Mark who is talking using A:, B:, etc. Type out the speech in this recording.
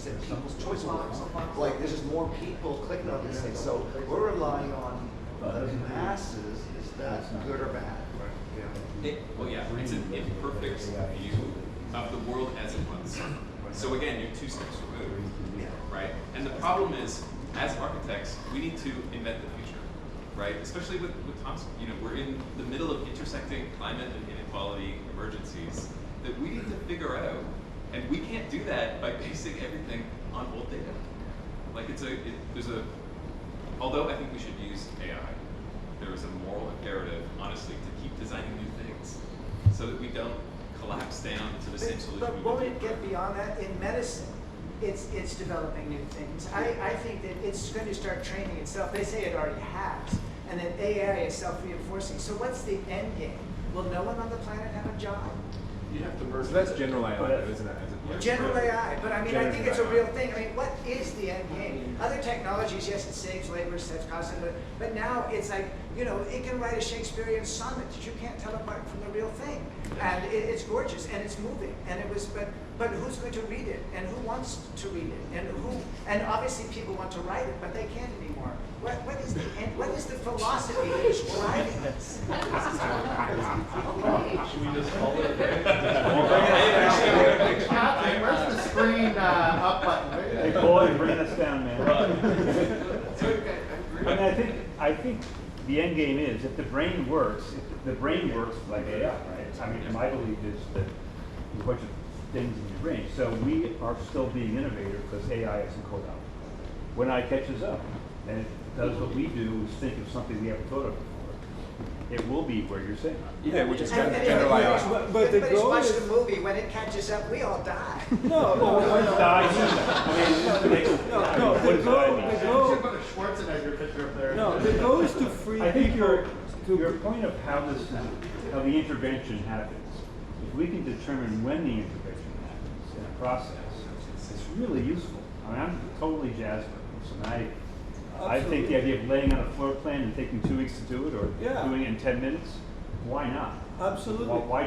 A: words and people's choice of words. Like, there's just more people clicking on these things. So we're relying on the masses. Is that good or bad?
B: Well, yeah, it's an imperfect view of the world as it was. So again, you're 2 steps removed, right? And the problem is, as architects, we need to invent the future, right? Especially with Thompson, we're in the middle of intersecting climate and inequality emergencies that we need to figure out, and we can't do that by basing everything on old data. Like although I think we should use AI, there is a moral imperative, honestly, to keep designing new things so that we don't collapse down into the same solution.
C: But won't it get beyond that? In medicine, it's developing new things. I think that it's going to start training itself. They say it already has, and that AI is self-reinforcing. So what's the end game? Will no one on the planet have a job?
D: You have to merge.
E: So that's general AI, isn't it?
C: General AI, but I mean, I think it's a real thing. I mean, what is the end game? Other technologies, yes, it saves labor, saves costs, but now it's like, it can write a Shakespearean sonnet that you can't tell apart from the real thing. And it's gorgeous, and it's moving, and but who's going to read it, and who wants to read it, and obviously people want to write it, but they can't anymore. What is the end? What is the philosophy that is driving this?
D: Should we just call it?
F: Where's the screen up button?
G: Hey, boy, bring us down, man. I think the end game is if the brain works like AI, right? I mean, my belief is that there's a bunch of things in your brain. So we are still being innovative because AI isn't caught up. When AI catches up and it does what we do is think of something we haven't thought of before, it will be where you're saying.
E: Yeah, we're just
C: And
E: general AI.
C: but the goal watch the movie. When it catches up, we all die.
G: No,
F: The Schwarzenegger picture up there.
H: No, the goal is to free
G: I think
H: people.
G: your point of how the intervention happens, if we can determine when the intervention happens in a process, it's really useful. I mean, I'm totally jazzed with this, and I think the idea of laying out a floor plan and taking 2 weeks to do it, or doing it in 10 minutes, why not?
H: Absolutely.
G: Why